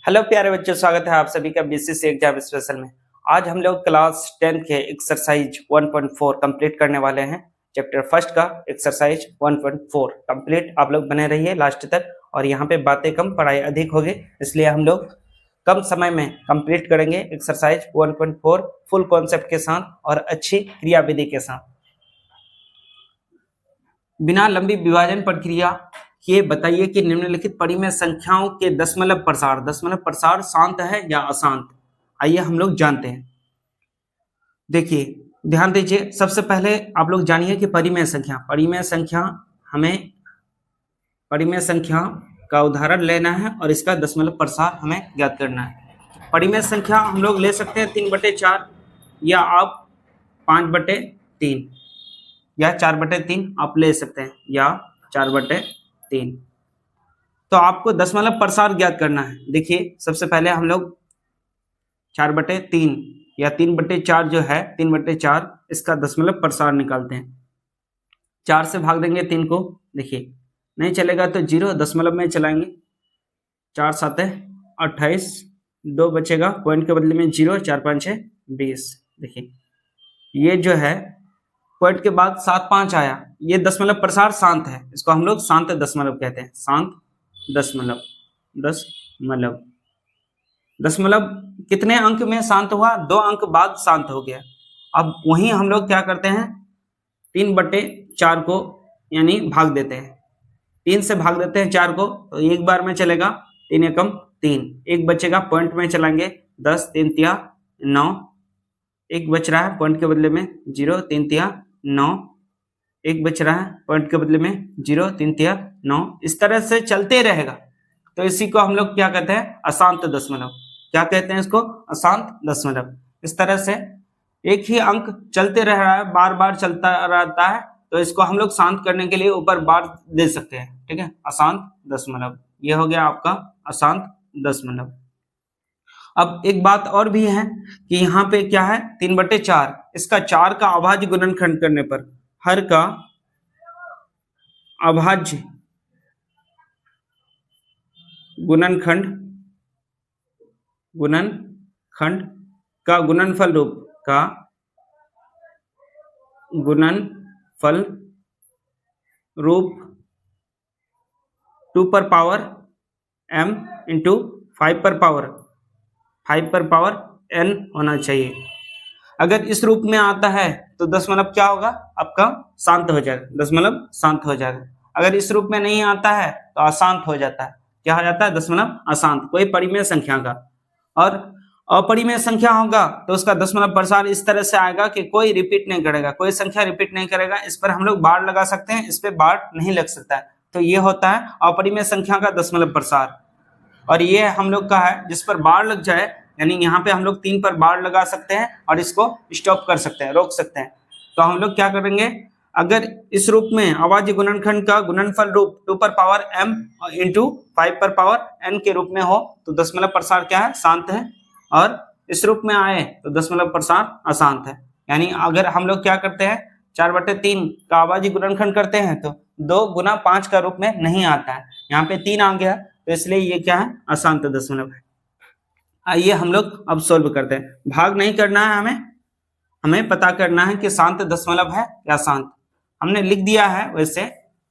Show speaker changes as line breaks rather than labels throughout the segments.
Hello प्यारे बच्चों, स्वागत है आप सभी का बीसीसी एग्जाम स्पेशल में। आज हम लोग क्लास 10 के एक्सरसाइज 1.4 कंप्लीट करने वाले हैं। चैप्टर फर्स्ट का एक्सरसाइज 1.4 कंप्लीट। आप लोग बने रहिए लास्ट तक। और यहाँ पे बातें कम पढ़ाई अधिक होगी, इसलिए हम लोग कम समय में कंप्लीट करेंगे एक्सरसाइज 1.4 फुल कॉन्सेप्ट के साथ और अच्छी क्रिया विधि के साथ। बिना लंबी विभाजन प्रक्रिया ये बताइए कि निम्नलिखित परिमेय संख्याओं के दशमलव प्रसार शांत है या अशांत। आइए हम लोग जानते हैं। देखिए, ध्यान दीजिए। सबसे पहले आप लोग जानिए कि परिमेय संख्या का उदाहरण लेना है और इसका दशमलव प्रसार हमें ज्ञात करना है। परिमेय संख्या हम लोग ले सकते हैं 3/4 या आप 5/3 या 4/3 आप ले सकते हैं या 4/3। तो आपको दशमलव प्रसार ज्ञात करना है। देखिए, सबसे पहले हम लोग 4/3 या 3/4 जो है 3/4 इसका दशमलव प्रसार निकालते हैं। 4 से भाग देंगे 3 को। देखिए, नहीं चलेगा तो 0 दशमलव में चलाएंगे। 4 7 28, 2 बचेगा, पॉइंट के बदले में 0, 4 5 20। देखिए, ये जो है पॉइंट के बाद 7 5 आया, ये दशमलव प्रसार शांत है। इसको हम लोग शांत दशमलव कहते हैं। शांत दशमलव कितने अंक में शांत हुआ? 2 अंक बाद शांत हो गया। अब वहीं हम लोग क्या करते हैं, 3/4 को यानी भाग देते हैं। 3 से भाग देते हैं 4 को, तो एक बार में चलेगा 3 एकम 3, एक बचेगा, पॉइंट में चलाएंगे 10, 3 तिया 9, एक बच रहा है पॉइंट के बदले में 0, 3 तिया 9, एक बच रहा है पॉइंट के बदले में 0, 3 तिया 9। इस तरह से चलते रहेगा। तो इसी को हम लोग क्या कहते हैं? अशांत दशमलव। क्या कहते हैं इसको? अशांत दशमलव। इस तरह से एक ही अंक चलते रह रहा है, बार बार चलता रहता है, तो इसको हम लोग शांत करने के लिए ऊपर बार दे सकते हैं। ठीक है, अशांत दशमलव। ये हो गया आपका अशांत दशमलव। अब एक बात और भी है कि यहाँ पे क्या है, 3/4 इसका 4 का अभाज्य गुणनखंड करने पर हर का अभाज्य गुणनखंड का गुणनफल रूप 2 पर पावर m इंटू 5 पर पावर n होना चाहिए। अगर इस रूप में आता है तो दशमलव क्या होगा? आपका शांत हो जाएगा, दशमलव शांत हो जाएगा। अगर इस रूप में नहीं आता है तो अशांत हो जाता है। क्या हो जाता है? दशमलव अशांत। कोई परिमेय संख्या का और अपरिमेय संख्या होगा तो उसका दशमलव प्रसार इस तरह से आएगा कि कोई रिपीट नहीं करेगा, कोई संख्या रिपीट नहीं करेगा। इस पर हम लोग बार लगा सकते हैं, इस पे बार नहीं लग सकता है। तो ये होता है अपरिमेय संख्या का दशमलव प्रसार। और ये हम लोग का है जिस पर बार लग जाए, यानी यहाँ पे हम लोग 3 पर बार लगा सकते हैं और इसको स्टॉप कर सकते हैं, रोक सकते हैं। तो हम लोग क्या करेंगे, अगर इस रूप में अभाज्य गुणनखंड का गुणनफल रूप 2 पर पावर m इंटू 5 पर पावर n के रूप में हो तो दशमलव प्रसार क्या है? शांत है। और इस रूप में आए तो दशमलव प्रसार अशांत है। यानी अगर हम लोग क्या करते हैं, 4/3 का अभाज्य गुणनखंड करते हैं तो 2 गुना 5 का रूप में नहीं आता है। यहाँ पे 3 आ गया, तो इसलिए ये क्या है? अशांत दशमलव है। आइए हम लोग अब सोल्व करते हैं। भाग नहीं करना है, हमें पता करना है कि शांत दशमलव है या शांत। हमने लिख दिया है। वैसे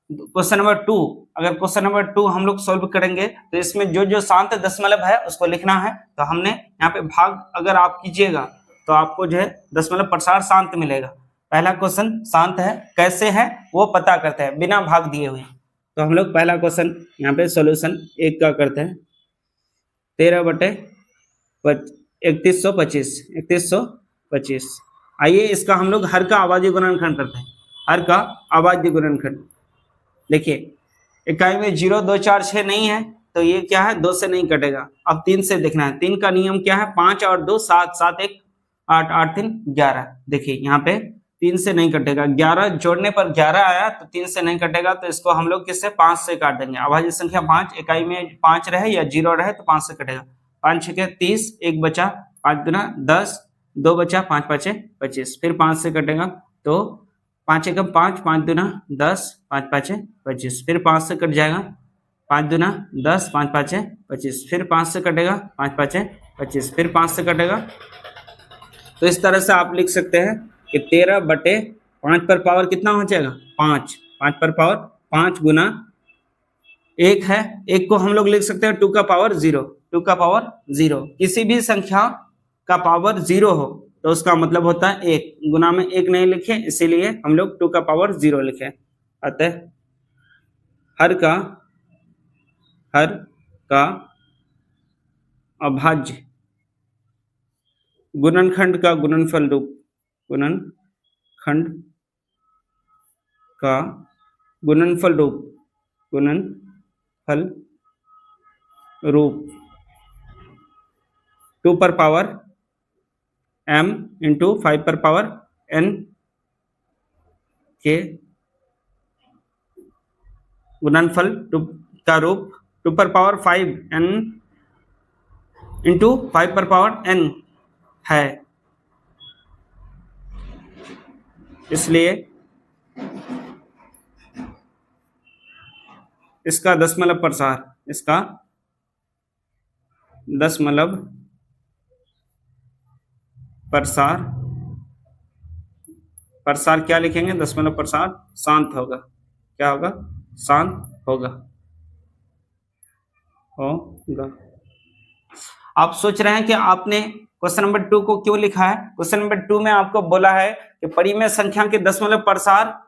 क्वेश्चन नंबर 2, अगर क्वेश्चन नंबर 2 हम लोग सोल्व करेंगे तो इसमें जो जो शांत दशमलव है उसको लिखना है। तो हमने यहाँ पे भाग अगर आप कीजिएगा तो आपको जो है दशमलव प्रसार शांत मिलेगा। पहला क्वेश्चन शांत है, कैसे है वो पता करते हैं बिना भाग दिए हुए। तो हम लोग पहला क्वेश्चन यहाँ पे सोल्यूशन 1 का करते हैं। 13/3125। आइए इसका हम लोग हर का अभाज्य गुणनखंड करते हैं। हर का अभाज्य गुणनखंड। देखिए, इकाई में 0 2 4 6 नहीं है तो ये क्या है? 2 से नहीं कटेगा। अब 3 से देखना है। 3 का नियम क्या है? 5 और 2 7, 7 1 8, 8 3 11। देखिए यहाँ पे 3 से नहीं कटेगा। 11 जोड़ने पर 11 आया तो 3 से नहीं कटेगा, तो इसको हम लोग किससे? 5 से काट देंगे। अभाज्य संख्या 5, इकाई में 5 रहे या 0 रहे तो 5 से कटेगा। 5 6 30, 1 बचा, 5 गुना 10, 2 बचा, 5 5 25। फिर 5 से कटेगा तो 5 एकम 5, 5 दूना 10, 5 5 25। फिर 5 से कट जाएगा, 5 दूना 10, 5 5 25, फिर 5 से कटेगा, 5 5 25, फिर 5 से कटेगा। तो इस तरह से आप लिख सकते हैं कि 13/5 पर पावर कितना हो जाएगा, 5। 5 पर पावर 5 गुना 1 है, 1 को हम लोग लिख सकते हैं 2 का पावर 0। 2 का पावर 0, किसी भी संख्या का पावर 0 हो तो उसका मतलब होता है 1। गुना में 1 नहीं लिखे, इसीलिए हम लोग 2 का पावर 0 लिखे। अतः हर का अभाज्य गुणनखंड का गुणनफल रूप, गुणनखंड का गुणनफल रूप 2 पर पावर m इंटू 5 पर पावर n के गुणनफल का रूप 2 पर पावर 5 n इंटू 5 पर पावर n है। इसलिए इसका दशमलव प्रसार क्या लिखेंगे, दशमलव प्रसार शांत होगा। क्या होगा, शांत होगा। आप सोच रहे हैं कि आपने क्वेश्चन नंबर 2 को क्यों लिखा है। क्वेश्चन नंबर 2 में आपको बोला है कि परिमेय संख्या के दशमलव प्रसार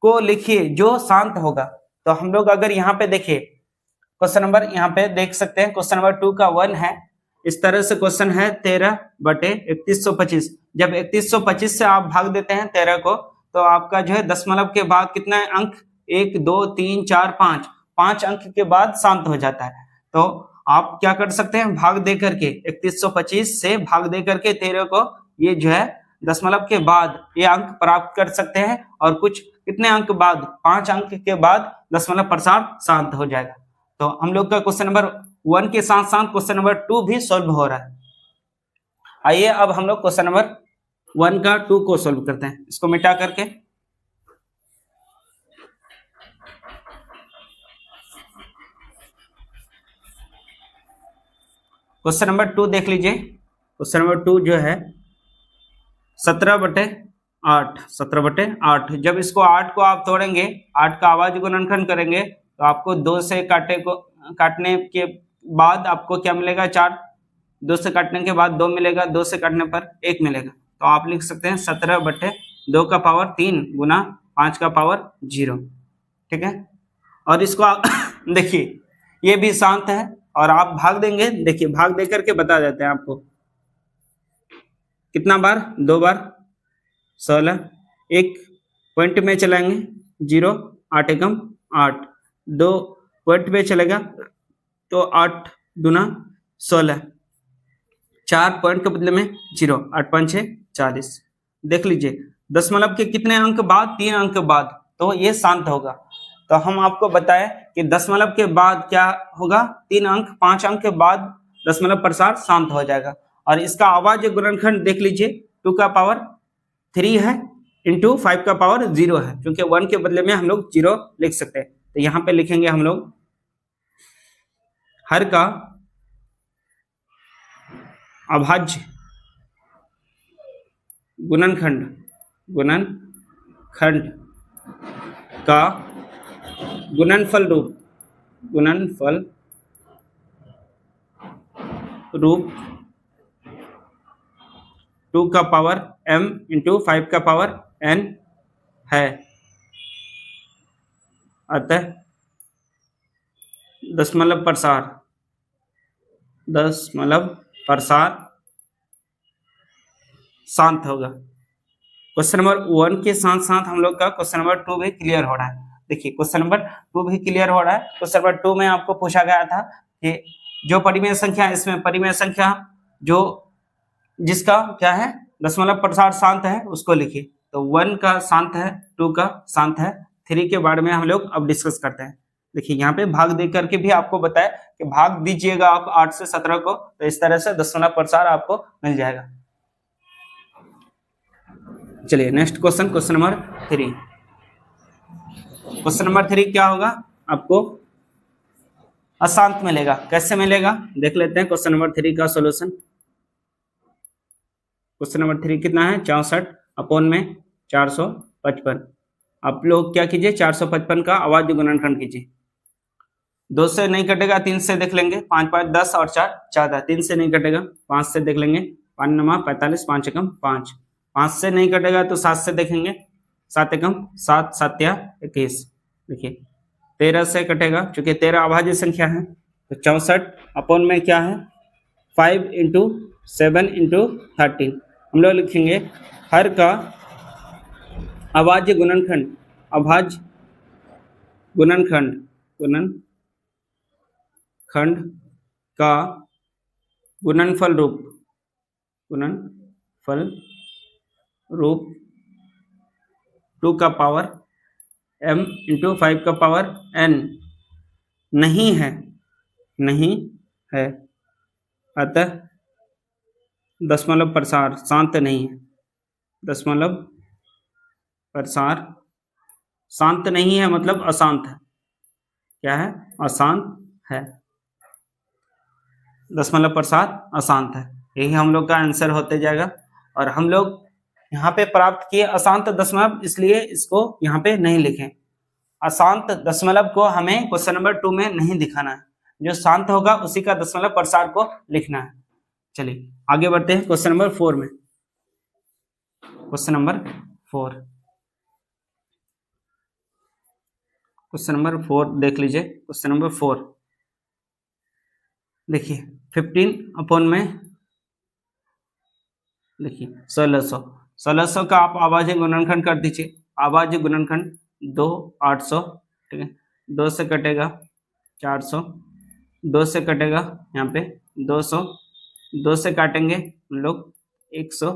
को लिखिए जो शांत होगा। तो हम लोग अगर यहाँ पे देखिए, क्वेश्चन नंबर यहाँ पे देख सकते हैं, क्वेश्चन नंबर 2 का 1 है। इस तरह से क्वेश्चन है 13/3125। जब 3125 से आप भाग देते हैं 13 को, तो आपका जो है दशमलव के बाद कितना है अंक, 1 2 3 4 5, 5 अंक के बाद शांत हो जाता है। तो आप क्या कर सकते हैं, भाग दे करके 3125 से भाग दे करके 13 को, ये जो है दशमलव के बाद ये अंक प्राप्त कर सकते हैं। और कुछ कितने अंक बाद, 5 अंक के बाद दशमलव प्रसार शांत हो जाएगा। तो हम लोग का क्वेश्चन नंबर 1 के साथ साथ क्वेश्चन नंबर 2 भी सोल्व हो रहा है। आइए अब हम लोग क्वेश्चन नंबर 1 का 2 को सोल्व करते हैं, इसको मिटा करके। क्वेश्चन नंबर 2 देख लीजिए। क्वेश्चन नंबर 2 जो है 17/8। जब इसको 8 को आप तोड़ेंगे, 8 का अभाज्य गुणनखंड करेंगे, तो आपको 2 से काटने के बाद आपको क्या मिलेगा, 4। 2 से काटने के बाद 2 मिलेगा, 2 से काटने पर 1 मिलेगा। तो आप लिख सकते हैं 17/2 का पावर 3 गुना 5 का पावर 0। ठीक है, और इसको आप देखिए ये भी शांत है, और आप भाग देंगे, देखिए भाग दे करके बता देते हैं आपको कितना बार, 2 बार 16, एक पॉइंट में चलाएंगे 0, 8 एकम 8, 2 पॉइंट में चलेगा तो 8 दूना 16, 4 पॉइंट के बदले में 0, 8 5 6 40। देख लीजिए दशमलव के कितने अंक बाद, 3 अंक बाद, तो ये शांत होगा। तो हम आपको बताएं कि दशमलव के बाद क्या होगा, 3 अंक, 5 अंक के बाद दशमलव प्रसार शांत हो जाएगा। और इसका अभाज्य गुणनखंड देख लीजिए, 2 का पावर 3 है इंटू 5 का पावर 0 है, क्योंकि 1 के बदले में हम लोग 0 लिख सकते हैं। तो यहाँ पे लिखेंगे हम लोग हर का अभाज्य गुणनखंड का गुणनफल रूप 2 का पावर m इंटू 5 का पावर n है। अतः दशमलव प्रसार शांत होगा। क्वेश्चन नंबर 1 के साथ साथ हम लोग का क्वेश्चन नंबर 2 भी क्लियर हो रहा है। देखिए क्वेश्चन नंबर 2 भी क्लियर हो रहा है। क्वेश्चन नंबर 2 में आपको पूछा गया था कि जो परिमेय संख्या, इसमें परिमेय संख्या जो जिसका क्या है दशमलव प्रसार शांत है उसको लिखिए। तो 1 का शांत है, 2 का शांत है, 3 के बारे में हम लोग अब डिस्कस करते हैं। देखिए यहाँ पे भाग दे करके भी आपको बताया कि भाग दीजिएगा आप 8 से 17 को, तो इस तरह से दशमलव प्रसार आपको मिल जाएगा। चलिए next question, question number 3। Question number 3 क्या होगा, आपको अशांत मिलेगा। कैसे मिलेगा देख लेते हैं क्वेश्चन नंबर 3 का सॉल्यूशन। क्वेश्चन नंबर 3 कितना है 64 अपॉन में 455। आप लोग क्या कीजिए 455 का अभाज्य गुणनखंड कीजिए। 2 से नहीं कटेगा, 3 से देख लेंगे, 5 5 10 और 4 14, 3 से नहीं कटेगा, 5 से देख लेंगे, 5 9 45, 5 एकम 5, 5 से नहीं कटेगा तो 7 से देखेंगे, 7 एकम 7, 7 या 21। देखिए 13 से कटेगा, चूंकि 13 अभाज्य संख्या है तो 64 अपॉन में क्या है 5 इंटू 7 इंटू 13। हम लोग लिखेंगे हर का अभाज्य गुणनखंड, अभाज्य गुणनखंड, गुणनखंड का गुणनफल रूप, गुणनफल रूप 2 का पावर m इंटू 5 का पावर n नहीं है, नहीं है, अतः दशमलव प्रसार शांत नहीं है। दशमलव प्रसार शांत नहीं है मतलब अशांत है। क्या है अशांत है। दशमलव प्रसार अशांत है, यही हम लोग का आंसर होते जाएगा। और हम लोग यहाँ पे प्राप्त किए अशांत दशमलव, इसलिए इसको यहाँ पे नहीं लिखें। अशांत दशमलव को हमें क्वेश्चन नंबर 2 में नहीं दिखाना है, जो शांत होगा उसी का दशमलव प्रसार को लिखना है। चलिए आगे बढ़ते हैं क्वेश्चन नंबर 4 में। क्वेश्चन नंबर 4, क्वेश्चन नंबर 4 देख लीजिए। क्वेश्चन नंबर 4 देखिए 15 अपॉन में देखिए 1600 का आप अभाज्य गुणनखंड कर दीजिए। अभाज्य गुणनखंड 2 800, ठीक है, 2 से कटेगा 400, 2 से कटेगा यहाँ पे 200, 2 से काटेंगे हम लोग 100,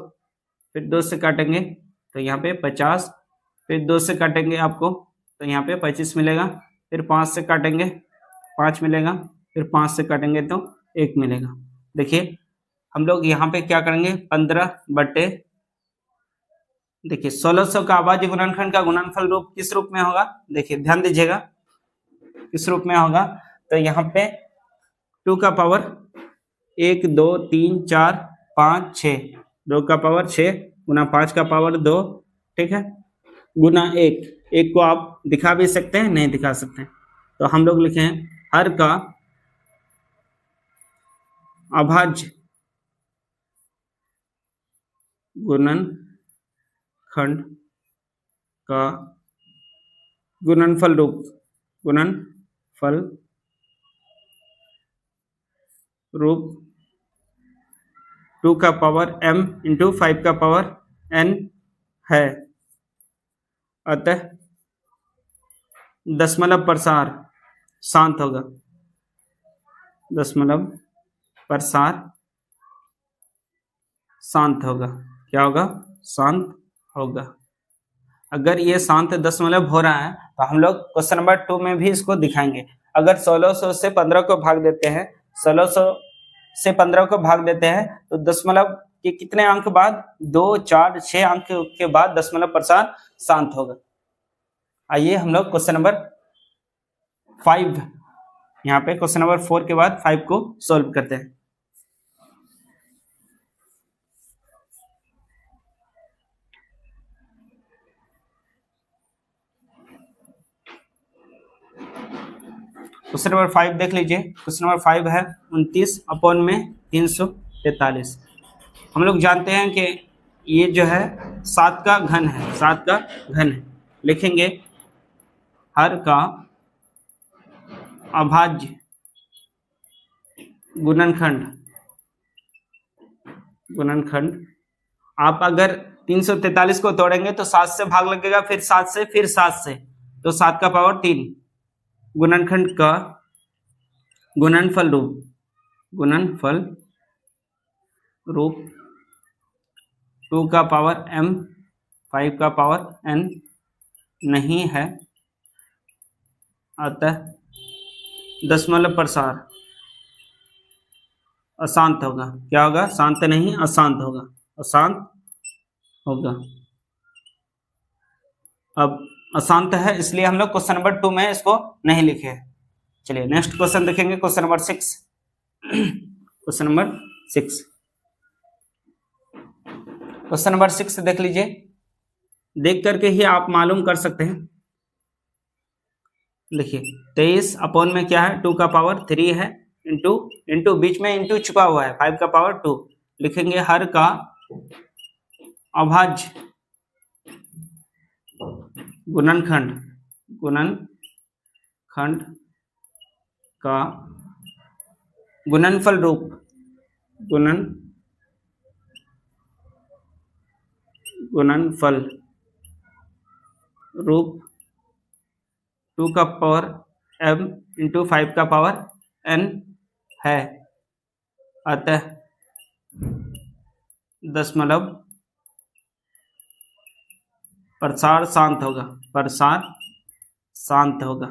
फिर 2 से काटेंगे तो यहाँ पे 50, फिर 2 से काटेंगे आपको तो यहाँ पे 25 मिलेगा, फिर 5 से काटेंगे 5 मिलेगा, फिर 5 से काटेंगे तो 1 मिलेगा। देखिए हम लोग यहाँ पे क्या करेंगे 15 बटे देखिए 1600 का अभाज्य गुणनखंड का गुणनफल रूप किस रूप में होगा, देखिए ध्यान दीजिएगा किस रूप में होगा। तो यहाँ पे 2 का पावर 1 2 3 4 5 6, 2 का पावर 6 गुना 5 का पावर 2, ठीक है, गुना 1 को आप दिखा भी सकते हैं नहीं दिखा सकते हैं। तो हम लोग लिखे हैं हर का अभाज्य गुणनखंड का गुणनफल रूप, गुणनफल रूप 2 का पावर m इंटू 5 का पावर n है, अतः दशमलव प्रसार शांत होगा। दशमलव प्रसार शांत होगा। क्या होगा शांत होगा। अगर ये शांत दशमलव हो रहा है तो हम लोग क्वेश्चन नंबर 2 में भी इसको दिखाएंगे। अगर 1600 से 15 को भाग देते हैं, 1600 से 15 को भाग देते हैं तो दशमलव के कितने अंक बाद 2 4 6 अंक के बाद दशमलव प्रसार शांत होगा। आइए हम लोग क्वेश्चन नंबर 5, यहाँ पे क्वेश्चन नंबर 4 के बाद 5 को सॉल्व करते हैं। क्वेश्चन नंबर 5 देख लीजिए। क्वेश्चन नंबर 5 है 29 अपॉन में 343। हम लोग जानते हैं कि ये जो है 7 का घन है, 7 का घन है। लिखेंगे हर का अभाज्य गुणनखंड आप अगर 343 को तोड़ेंगे तो 7 से भाग लगेगा, फिर 7 से, फिर 7 से, तो 7 का पावर 3। गुणनखंड का गुणनफल रूप 2 का पावर m 5 का पावर n नहीं है, अतः दशमलव प्रसार अशांत होगा। क्या होगा शांत नहीं अशांत होगा, अशांत होगा। अब अशांत है इसलिए हम लोग क्वेश्चन नंबर 2 में इसको नहीं लिखे। चलिए नेक्स्ट क्वेश्चन देखेंगे, question number 6। Question number 6, question number 6 देख लीजिए, देख करके ही आप मालूम कर सकते हैं। देखिए 23 अपॉन में क्या है, 2 का पावर 3 है, इंटू बीच में इंटू छुपा हुआ है, 5 का पावर 2 लिखेंगे। हर का अभाज्य गुणनखंड का गुणनफल रूप, गुणनफल रूप 2 का पावर m इंटू 5 का पावर n है, अतः दशमलव प्रसार शांत होगा।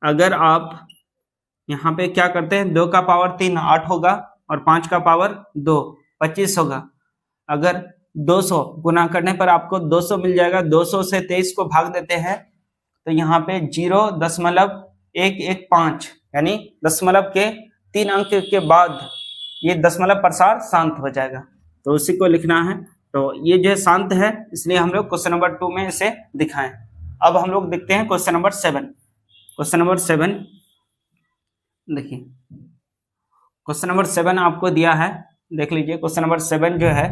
अगर आप यहाँ पे क्या करते हैं, 2 का पावर 3 8 होगा और 5 का पावर 2 25 होगा। अगर 200 गुना करने पर आपको 200 मिल जाएगा। 200 से 23 को भाग देते हैं तो यहाँ पे 0.115 यानी दशमलव के 3 अंक के बाद ये दशमलव प्रसार शांत हो जाएगा, तो उसी को लिखना है। तो ये जो शांत है, इसलिए हम लोग क्वेश्चन नंबर 2 में इसे दिखाएं। अब हम लोग देखते हैं क्वेश्चन नंबर 7। क्वेश्चन नंबर 7 देखिए, क्वेश्चन नंबर 7 आपको दिया है, देख लीजिए। क्वेश्चन नंबर 7 जो है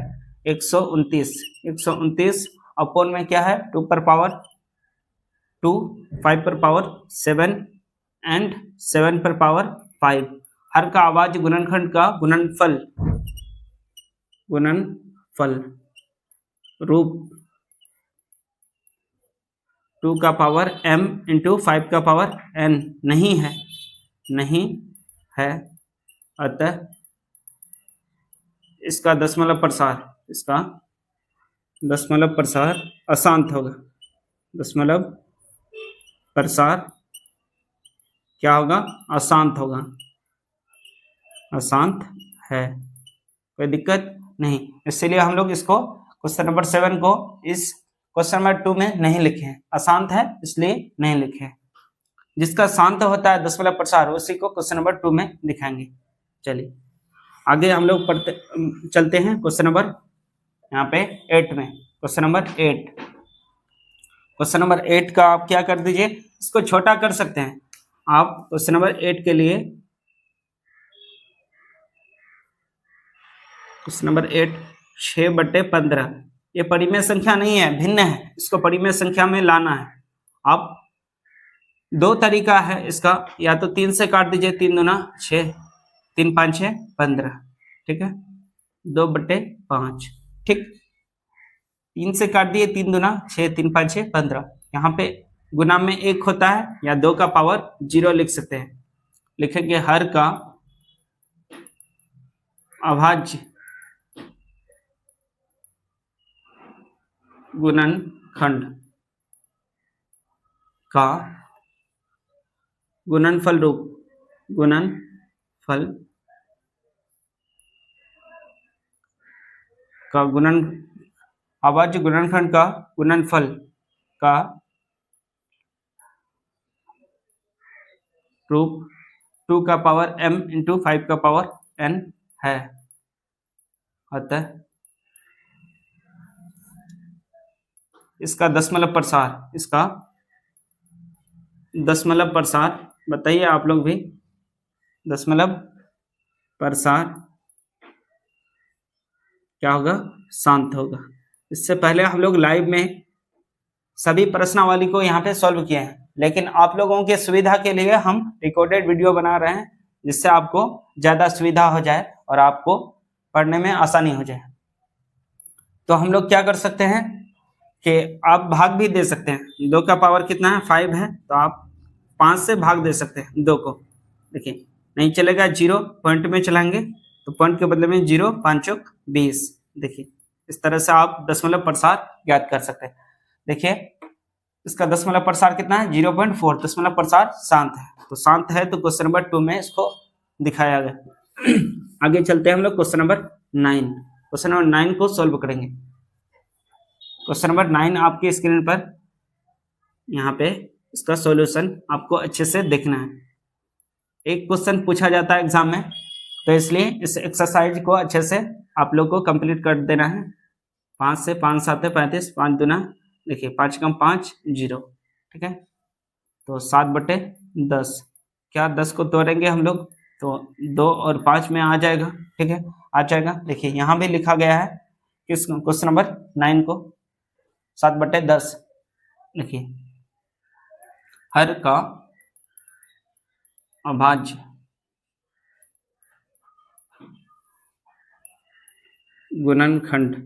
129 अपॉन में क्या है, 2 पर पावर 2, 5 पर पावर 7 एंड 7 पर पावर 5। हर का अभाज्य गुणनखंड का गुणनफल रूप 2 का पावर m इंटू 5 का पावर n नहीं है, अतः इसका दशमलव प्रसार अशांत होगा। दशमलव प्रसार क्या होगा, अशांत है, कोई दिक्कत नहीं। इसलिए हम लोग इसको क्वेश्चन नंबर 7 को इस क्वेश्चन नंबर 2 में नहीं लिखे हैं, अशांत है इसलिए नहीं लिखे हैं। जिसका शांत होता है दशमलव प्रसार, उसी को क्वेश्चन नंबर 2 में दिखाएंगे। चलिए आगे हम लोग चलते हैं क्वेश्चन नंबर यहाँ पे 8 में। क्वेश्चन नंबर 8 का आप क्या कर दीजिए, इसको छोटा कर सकते हैं आप। क्वेश्चन नंबर 8 के लिए क्वेश्चन नंबर 8 6/15, ये परिमेय संख्या नहीं है, भिन्न है, इसको परिमेय संख्या में लाना है। आप 2 तरीका है इसका, या तो 3 से काट दीजिए, 3 दूना 6, 3 5 6 15, ठीक है, 2/5, ठीक। 3 से काट दिए, 3 दूना 6, 3 5 6 15। यहाँ पे गुना में 1 होता है, या 2 का पावर 0 लिख सकते हैं। लिखेंगे हर का अभाज्य गुणनखंड का गुणनफल रूप, अभाज्य गुणनखंड का गुणनफल का रूप 2 का पावर m इंटू 5 का पावर n है, अतः इसका दशमलव प्रसार बताइए आप लोग भी, दशमलव प्रसार क्या होगा, शांत होगा। इससे पहले हम लोग लाइव में सभी प्रश्नावली को यहाँ पे सॉल्व किए हैं, लेकिन आप लोगों के सुविधा के लिए हम रिकॉर्डेड वीडियो बना रहे हैं, जिससे आपको ज़्यादा सुविधा हो जाए और आपको पढ़ने में आसानी हो जाए। तो हम लोग क्या कर सकते हैं कि आप भाग भी दे सकते हैं। 2 का पावर कितना है, 5 है, तो आप 5 से भाग दे सकते हैं 2 को। देखिए नहीं चलेगा, 0 पॉइंट में चलाएंगे तो पॉइंट के बदले में 0, 5 20। देखिए इस तरह से आप दशमलव प्रसार ज्ञात कर सकते हैं। देखिए इसका दशमलव प्रसार कितना है, 0.4। दशमलव प्रसार शांत है, तो शांत है तो क्वेश्चन नंबर 2 में इसको दिखाया गया। आगे चलते हैं हम लोग क्वेश्चन नंबर 9। क्वेश्चन नंबर 9 को सॉल्व करेंगे। क्वेश्चन नंबर 9 आपके स्क्रीन पर यहाँ पे इसका सॉल्यूशन आपको अच्छे से देखना है। एक क्वेश्चन पूछा जाता है एग्जाम में, तो इसलिए इस एक्सरसाइज को अच्छे से आप लोग को कंप्लीट कर देना है। 5 से 5 7 35, 5 दूना देखिए 5 कम 5 0, ठीक है। तो 7/10, क्या 10 को तोड़ेंगे हम लोग तो 2 और 5 में आ जाएगा, ठीक है, आ जाएगा। देखिए यहाँ भी लिखा गया है किस क्वेश्चन नंबर 9 को 7/10। देखिए हर का अभाज्य गुणनखंड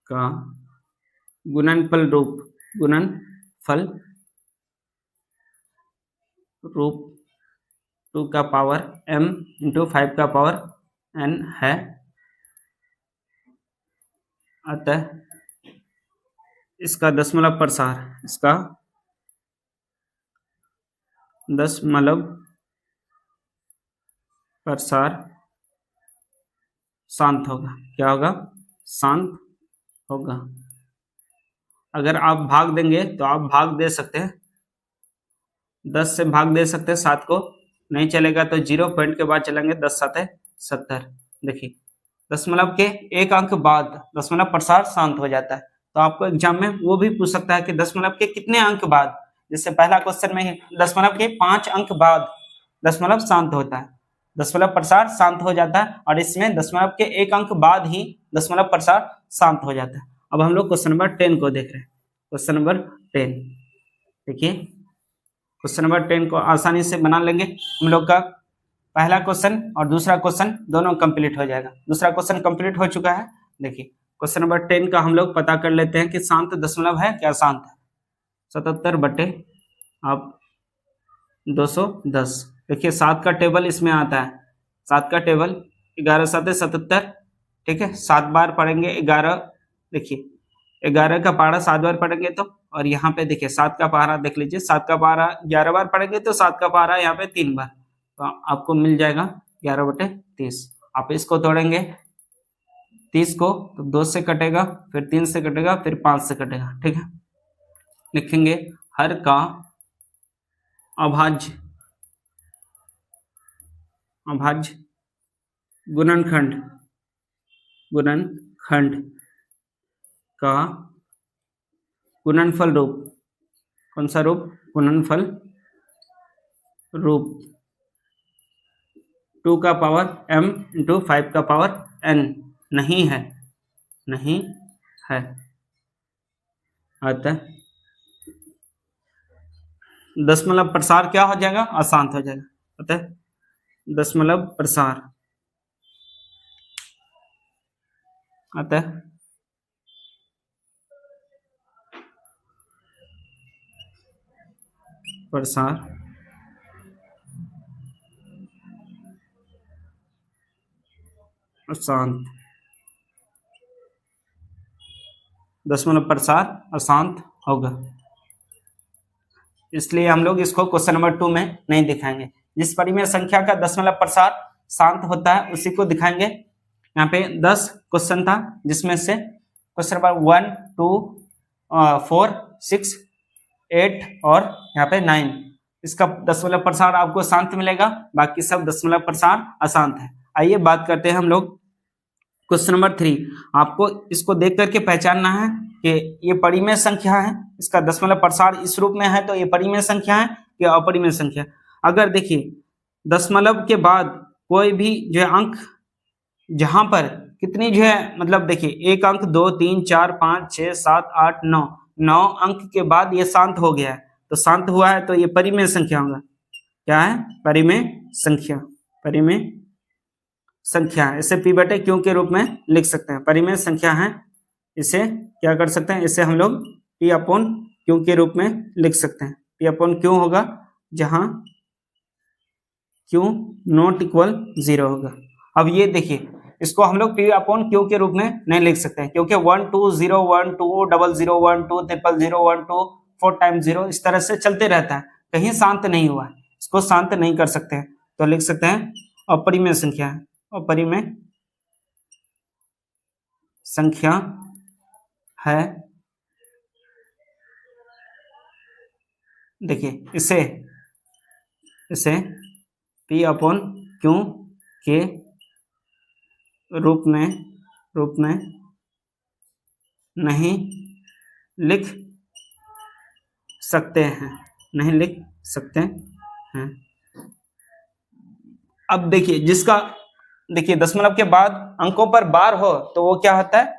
का गुणनफल रूप 2 का पावर m इंटू 5 का पावर n है। अतः इसका दशमलव प्रसार शांत होगा। क्या होगा? शांत होगा। अगर आप भाग देंगे तो आप भाग दे सकते हैं, 10 से भाग दे सकते हैं, 7 को नहीं चलेगा तो 0 पॉइंट के बाद चलेंगे, 10 7 70। देखिए दशमलव के एक अंक बाद दशमलव प्रसार शांत हो जाता है। तो आपको एग्जाम में वो भी पूछ सकता है कि दशमलव के कितने अंक बाद, जैसे पहला क्वेश्चन में दशमलव के 5 अंक बाद दशमलव शांत होता है, दशमलव प्रसार शांत हो जाता है, और इसमें दशमलव के एक अंक बाद ही दशमलव प्रसार शांत हो जाता है। अब हम लोग क्वेश्चन नंबर 10 को देख रहे हैं। क्वेश्चन नंबर 10 देखिए, क्वेश्चन नंबर 10 को आसानी से बना लेंगे हम लोग का। पहला क्वेश्चन और दूसरा क्वेश्चन दोनों कंप्लीट हो जाएगा। दूसरा क्वेश्चन कंप्लीट हो चुका है। देखिए क्वेश्चन नंबर 10 का हम लोग पता कर लेते हैं कि शांत दशमलव है क्या शांत है। 77/210। देखिए 7 का टेबल इसमें आता है, 7 का टेबल 11 7 77, ठीक है। 7 बार पढ़ेंगे 11, देखिए 11 का पहाड़ा 7 बार पढ़ेंगे तो, और यहाँ पे देखिए 7 का पहाड़ा देख लीजिए, 7 का पहाड़ा 11 बार पढ़ेंगे तो 7 का पहाड़ा यहाँ पे 3 बार, तो आपको मिल जाएगा 11/30। आप इसको तोड़ेंगे 30 को तो 2 से कटेगा, फिर 3 से कटेगा, फिर 5 से कटेगा, ठीक है। लिखेंगे हर का अभाज्य गुणनखंड का गुणनफल रूप, कौन सा रूप? गुणनफल रूप 2 का पावर m इंटू 5 का पावर n नहीं है अतः दशमलव प्रसार क्या हो जाएगा? अशांत हो जाएगा। अतः दशमलव प्रसार अशांत, दशमलव प्रसार अशांत होगा। इसलिए हम लोग इसको क्वेश्चन नंबर 2 में नहीं दिखाएंगे। जिस परिमेय संख्या का दशमलव प्रसार शांत होता है उसी को दिखाएंगे। यहाँ पे 10 क्वेश्चन था, जिसमें से क्वेश्चन नंबर 1 2 4 6 8 और यहाँ पे 9, इसका दशमलव प्रसार आपको शांत मिलेगा, बाकी सब दशमलव प्रसार अशांत है। आइए बात करते हैं हम लोग क्वेश्चन नंबर 3। आपको इसको देख करके पहचानना है कि ये परिमेय संख्या है, इसका दशमलव प्रसार इस रूप में है तो ये परिमेय संख्या है या अपरिमेय संख्या। अगर देखिए दशमलव के बाद कोई भी जो है अंक, जहां पर कितनी जो है मतलब देखिए एक अंक 2 3 4 5 6 7 8 9 अंक के बाद ये शांत हो गया है, तो शांत हुआ है तो ये परिमेय संख्या होगा। क्या है? परिमेय संख्या है। इसे p/q के रूप में लिख सकते हैं। परिमेय संख्या है, इसे क्या कर सकते हैं? इसे हम लोग p/q के रूप में लिख सकते हैं। p/q होगा जहां q नॉट इक्वल 0 होगा। अब ये देखिए इसको हम लोग p/q के रूप में नहीं लिख सकते हैं, क्योंकि 1 2 0 1 2 0 0 1 2 0 0 1 2 4 टाइम 0 इस तरह से चलते रहता है, कहीं शांत नहीं हुआ है, इसको शांत नहीं कर सकते हैं। तो लिख सकते हैं अपरिमेय संख्या है, अपरिमेय संख्या है देखिए इसे P अपॉन Q के रूप में नहीं लिख सकते हैं, अब देखिए देखिए दशमलव के बाद अंकों पर बार हो तो वो क्या होता है,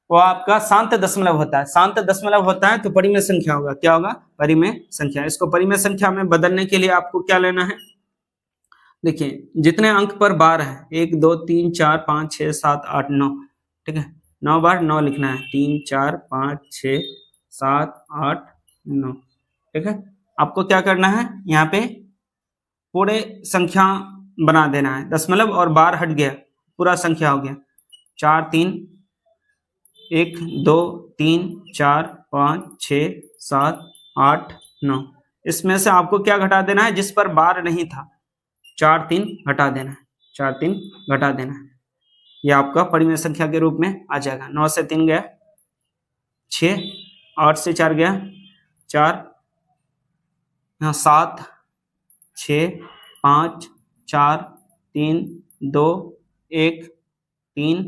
वो आपका शांत दशमलव होता है। शांत दशमलव होता है तो परिमेय संख्या होगा। क्या होगा? परिमेय संख्या। इसको परिमेय संख्या में बदलने के लिए आपको क्या लेना है, देखिए जितने अंक पर बार है 1 2 3 4 5 6 7 8 9, ठीक है, 9 बार 9 लिखना है, 3 4 5 6 7 8 9, ठीक है। आपको क्या करना है, यहाँ पे पूरे संख्या बना देना है, दशमलव और बार हट गया, पूरा संख्या हो गया 4 3 1 2 3 4 5 6 7 8 9। इसमें से आपको क्या घटा देना है, जिस पर बार नहीं था 4 3 घटा देना है, 4 3 घटा देना है। यह आपका परिमेय संख्या के रूप में आ जाएगा। 9 से 3 गया 6, 8 से 4 गया 4, यहाँ 7 6 5 4 3 2 1 3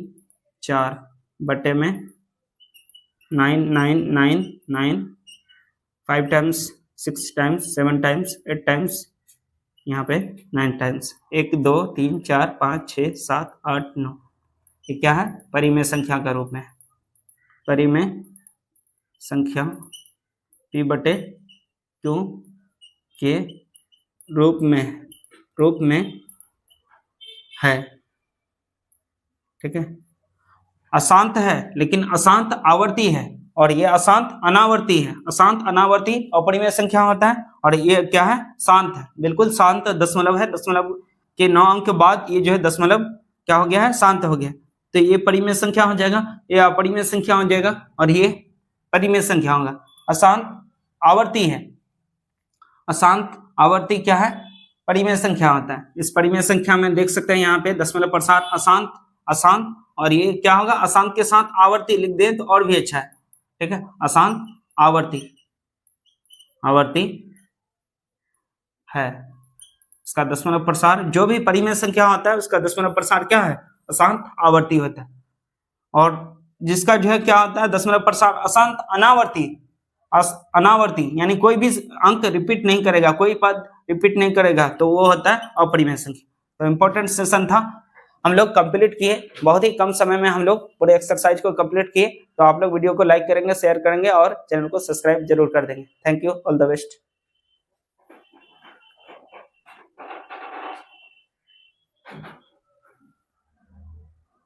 4 बटे में 9 9 9 9, 5 टाइम्स 6 टाइम्स 7 टाइम्स 8 टाइम्स, यहाँ पे 9 टाइम्स, 1 2 3 4 5 6 7 8 9। ये क्या है? परिमेय संख्या का रूप में, परिमेय संख्या P बटे Q के रूप में है, ठीक है। अशांत है लेकिन अशांत आवर्ती है, और ये अशांत अनावर्ती है। अशांत अनावर्ती अपरिमेय संख्या होता है, और ये क्या है? शांत है, बिल्कुल शांत दशमलव है। दशमलव के 9 अंक के बाद ये जो है दशमलव क्या हो गया है? शांत हो गया। तो ये परिमेय संख्या हो जाएगा, ये अपरिमेय संख्या हो जाएगा, और ये परिमेय संख्या होगा। अशांत आवर्ती है, अशांत आवर्ती क्या है? परिमेय संख्या होता है। इस परिमेय संख्या में देख सकते हैं यहाँ पे दशमलव प्रसार अशांत अशांत, और ये क्या होगा? अशांत के साथ आवर्ती लिख दें तो और भी अच्छा है, ठीक है। अशांत आवर्ती है, इसका दशमलव प्रसार जो भी परिमेय संख्या होता है उसका दशमलव प्रसार क्या है? अशांत आवर्ती होता है। और जिसका जो है क्या होता है? दशमलव प्रसार अशांत अनावर्ती यानी कोई भी अंक रिपीट नहीं करेगा, कोई पद रिपीट नहीं करेगा, तो वो होता है अपरिमेय संख्या। तो इंपॉर्टेंट सेशन था, हम लोग कंप्लीट किए, बहुत ही कम समय में हम लोग पूरे एक्सरसाइज को कंप्लीट किए। तो आप लोग वीडियो को लाइक करेंगे, शेयर करेंगे और चैनल को सब्सक्राइब जरूर कर देंगे। Thank you, all the best.